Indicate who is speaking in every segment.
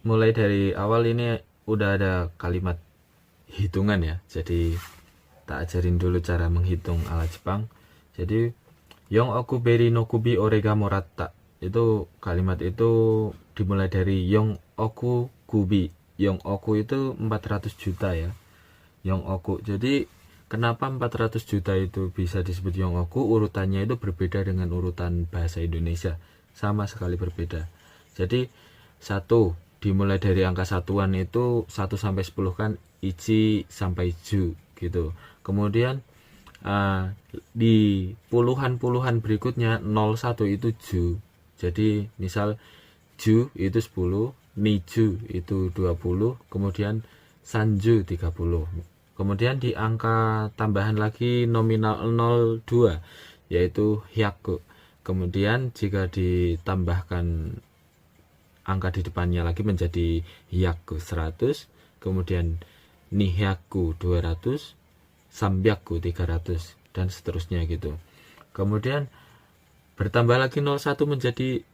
Speaker 1: mulai dari awal ini udah ada kalimat hitungan ya. Jadi tak ajarin dulu cara menghitung ala Jepang. Jadi Yong oku beri no kubi orega moratta. Itu kalimat itu dimulai dari Yong oku kubi. Yong oku itu 400 juta ya. Yong oku. Jadi kenapa 400 juta itu bisa disebut Yong oku? Urutannya itu berbeda dengan urutan bahasa Indonesia. Sama sekali berbeda. Jadi satu dimulai dari angka satuan itu 1 sampai 10 kan ichi sampai ju gitu. Kemudian di puluhan-puluhan berikutnya 01 itu ju. Jadi misal ju itu 10, niju itu 20, kemudian sanju 30. Kemudian di angka tambahan lagi nominal 02 yaitu hyaku. Kemudian jika ditambahkan angka di depannya lagi menjadi hyaku 100, kemudian nihyaku 200, sambyaku 300 dan seterusnya gitu. Kemudian bertambah lagi 01 menjadi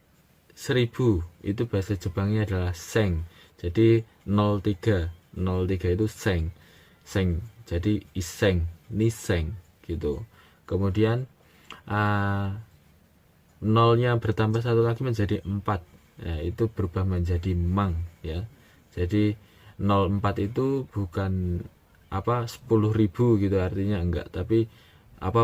Speaker 1: 1000. Itu bahasa Jepangnya adalah seng. Jadi 03 itu seng. Seng. Jadi iseng, niseng gitu. Kemudian nolnya bertambah satu lagi menjadi 4. Ya, itu berubah menjadi mang ya. Jadi 04 itu bukan 10.000 gitu artinya enggak, tapi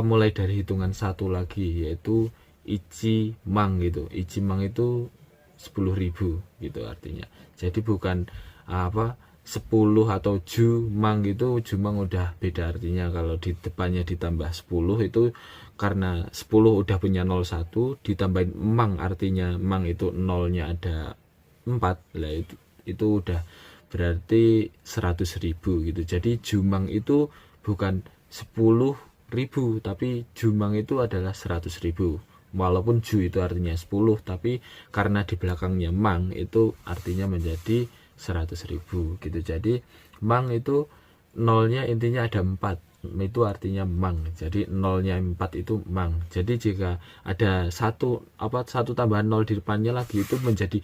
Speaker 1: mulai dari hitungan satu lagi yaitu ichi mang gitu. Ichi mang itu 10.000 gitu artinya. Jadi bukan 10 atau ju mang gitu. Jumang udah beda artinya. Kalau di depannya ditambah 10 itu karena 10 udah punya 01 ditambahin mang, artinya mang itu nolnya ada 4 lah, itu udah berarti 100.000 gitu. Jadi jumang itu bukan 10.000 tapi jumang itu adalah 100.000. Walaupun ju itu artinya 10 tapi karena di belakangnya mang itu artinya menjadi 100.000 gitu. Jadi mang itu nolnya intinya ada 4, itu artinya mang. Jadi nolnya 4 itu mang. Jadi jika ada satu tambahan nol di depannya lagi itu menjadi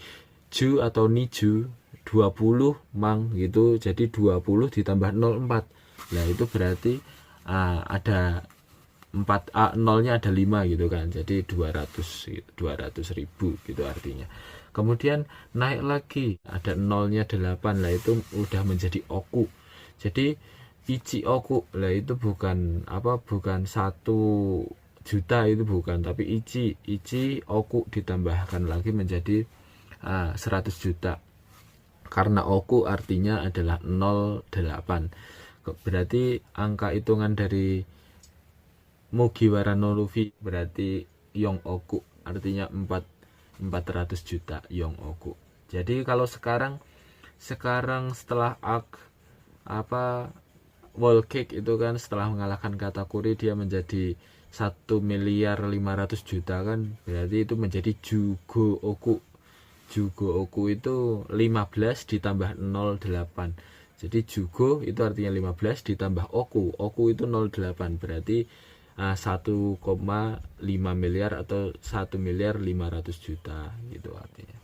Speaker 1: ju atau niju 20 mang gitu. Jadi 20 ditambah 04. Nah itu berarti ada 4 nolnya ada 5 gitu kan. Jadi 200.000 gitu artinya. Kemudian naik lagi ada nolnya 8 lah, itu udah menjadi oku. Jadi ichi oku lah itu bukan 1 juta itu bukan, tapi ichi oku ditambahkan lagi menjadi 100 juta. Karena oku artinya adalah 08. Berarti angka hitungan dari Mugiwara no Luffy berarti Yong oku, artinya 400 juta Yong oku. Jadi kalau sekarang setelah Wall Cake itu kan setelah mengalahkan Katakuri dia menjadi 1.500.000.000 kan, berarti itu menjadi Jugo oku. Jugo oku itu 15 ditambah 08. Jadi Jugo itu artinya 15 ditambah oku. Oku itu 08 berarti 1,5 miliar atau 1.500.000.000 gitu artinya.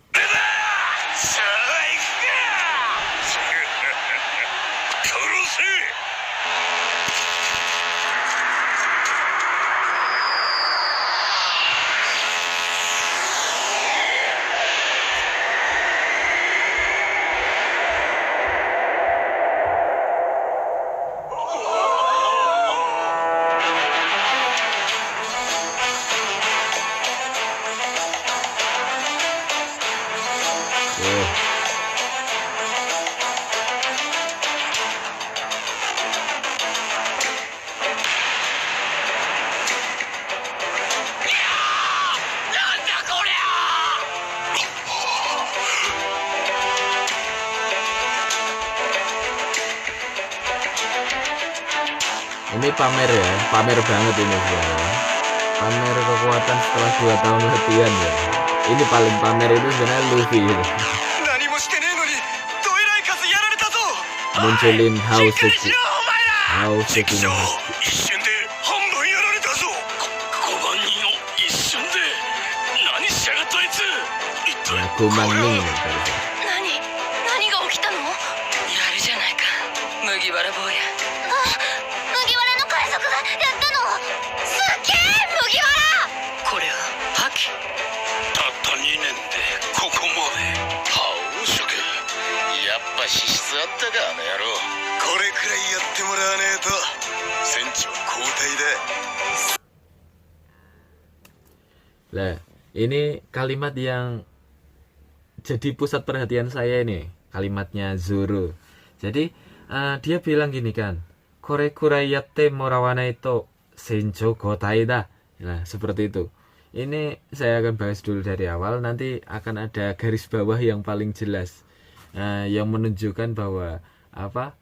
Speaker 1: Ini pamer ya, pamer banget ini ya. Pamer kekuatan setelah 2 tahun latihan ya. Ini paling pamer itu sebenarnya Luffy gitu. Munculin Haoseki no Husky. Ya, Gumang Ning.
Speaker 2: ったかあの野郎。これくらいやってもらわねえと船長交代だ。
Speaker 1: Lah, ini kalimat yang jadi pusat perhatian saya ini, kalimatnya Zoro. Jadi dia bilang gini kan, kore kurai yatte morawana itu sencho gotai da. Nah, seperti itu. Ini saya akan bahas dulu dari awal, nanti akan ada garis bawah yang paling jelas, yang menunjukkan bahwa apa,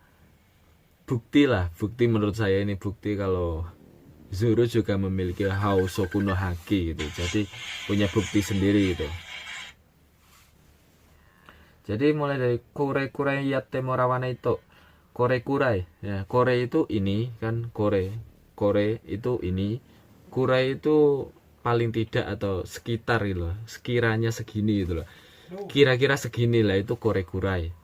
Speaker 1: bukti menurut saya ini bukti kalau Zoro juga memiliki Hausoku no Haki gitu. Jadi punya bukti sendiri gitu. Jadi mulai dari kore kurai yatte morawana itu. Kore kurai, ya, kore itu ini kan, kore itu ini, kurai itu paling tidak atau sekitar gitu loh, sekiranya segini gitu loh, kira-kira segini lah, itu kore kurai.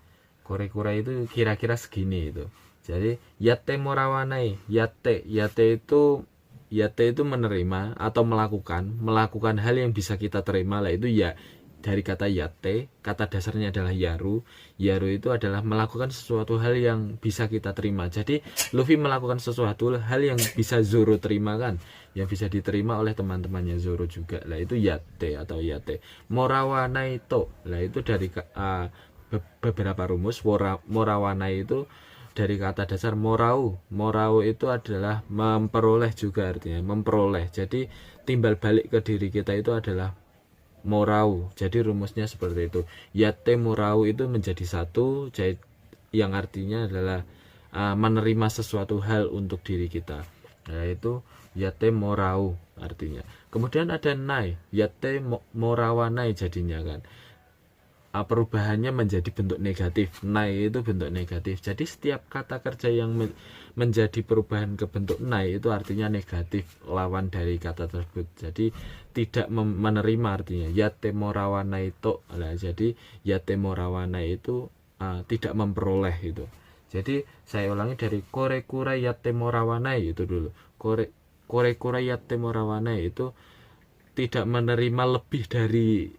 Speaker 1: Kore kurai itu kira-kira segini itu. Jadi yatte morawanai, yate itu menerima atau melakukan hal yang bisa kita terima lah, itu ya dari kata yate. Kata dasarnya adalah yaru itu adalah melakukan sesuatu hal yang bisa kita terima. Jadi Luffy melakukan sesuatu hal yang bisa Zoro terima kan, yang bisa diterima oleh teman-temannya Zoro juga lah, itu yate atau yate. Morawana itu lah, itu dari beberapa rumus. Morawana itu dari kata dasar morau itu adalah memperoleh juga, artinya memperoleh. Jadi timbal balik ke diri kita itu adalah morau. Jadi rumusnya seperti itu. Yate morau itu menjadi satu, yang artinya adalah menerima sesuatu hal untuk diri kita, yaitu yate morau artinya. Kemudian ada nai, yate morawanai jadinya kan, perubahannya menjadi bentuk negatif. Nai itu bentuk negatif. Jadi setiap kata kerja yang menjadi perubahan ke bentuk nai itu artinya negatif, lawan dari kata tersebut. Jadi tidak menerima artinya. Yate morawana itu lah. Jadi yate morawana itu tidak memperoleh itu. Jadi saya ulangi dari kore kura yate morawana itu dulu. Kore kura yate morawana itu tidak menerima lebih dari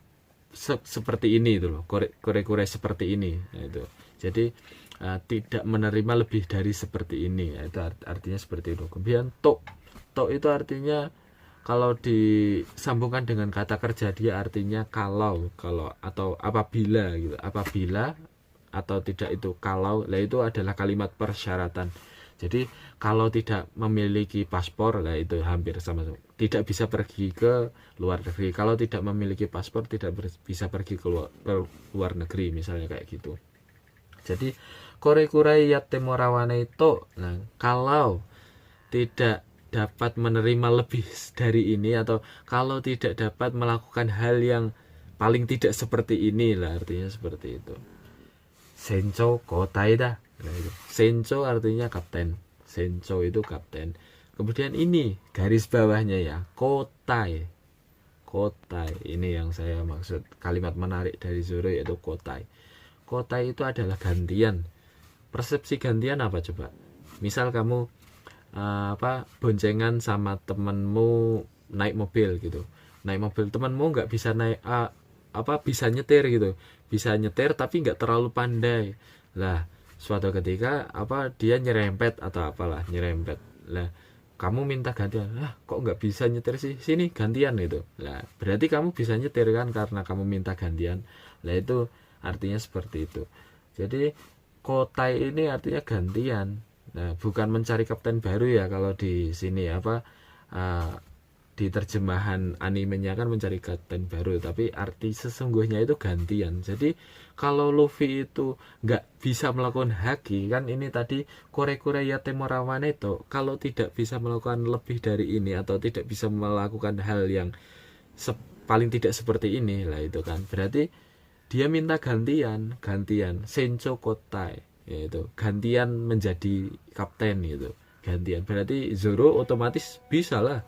Speaker 1: seperti ini itu loh, kore seperti ini, nah, itu. Jadi tidak menerima lebih dari seperti ini, itu artinya seperti itu. Kemudian to itu artinya kalau disambungkan dengan kata kerja, dia artinya kalau atau apabila gitu. Apabila atau tidak itu kalau, lah itu adalah kalimat persyaratan. Jadi kalau tidak memiliki paspor, lah itu hampir sama, tidak bisa pergi ke luar negeri. Kalau tidak memiliki paspor tidak bisa pergi ke luar negeri, misalnya kayak gitu. Jadi kore kurai yatte morawana itu, nah kalau tidak dapat menerima lebih dari ini, atau kalau tidak dapat melakukan hal yang paling tidak seperti ini lah, artinya seperti itu. Sencho kotaida. Nah, itu. Sencho artinya kapten. Sencho itu kapten. Kemudian ini garis bawahnya ya, kotai. Kotai. Ini yang saya maksud, kalimat menarik dari Zoro yaitu kotai. Kotai itu adalah gantian. Persepsi gantian apa coba? Misal kamu boncengan sama temenmu naik mobil gitu. Naik mobil, temenmu nggak bisa naik bisa nyetir gitu, bisa nyetir tapi nggak terlalu pandai lah. Suatu ketika dia nyerempet atau apalah, nyerempet lah, kamu minta gantian, kok nggak bisa nyetir sih, sini gantian gitu lah. Berarti kamu bisa nyetir kan karena kamu minta gantian lah, itu artinya seperti itu. Jadi kotai ini artinya gantian. Nah, bukan mencari kapten baru ya, kalau di sini di terjemahan animenya kan mencari kapten baru, tapi arti sesungguhnya itu gantian. Jadi kalau Luffy itu nggak bisa melakukan haki kan, ini tadi kore yate morawane itu, kalau tidak bisa melakukan lebih dari ini atau tidak bisa melakukan hal yang paling tidak seperti ini lah, itu kan berarti dia minta gantian sencho kotai, yaitu gantian menjadi kapten gitu. Gantian berarti Zoro otomatis bisa lah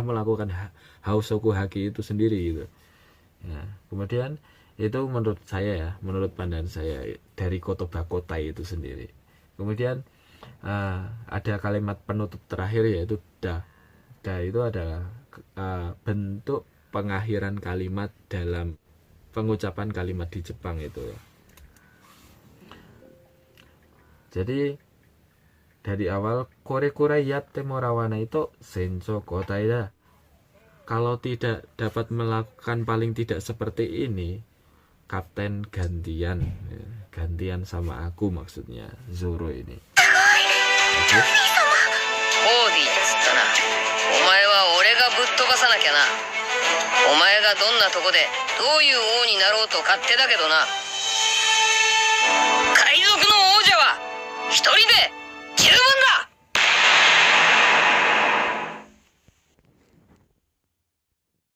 Speaker 1: melakukan Hausoku Haki itu sendiri gitu. Nah, kemudian itu menurut saya ya, menurut pandangan saya dari Kotoba Kotai itu sendiri. Kemudian ada kalimat penutup terakhir yaitu da. Da itu adalah bentuk pengakhiran kalimat dalam pengucapan kalimat di Jepang itu. Jadi dari awal kore kure yatte morawana itu sencho kotai da. Kalau tidak dapat melakukan paling tidak seperti ini, kapten gantian, ya, gantian sama aku maksudnya Zoro ini. Oke.
Speaker 3: オーディっつったな。お前は俺がぶっ飛ばさなきゃな。お前がどんなとこでどういう王になろうと勝手だけどな。海賊の王者は一人で十分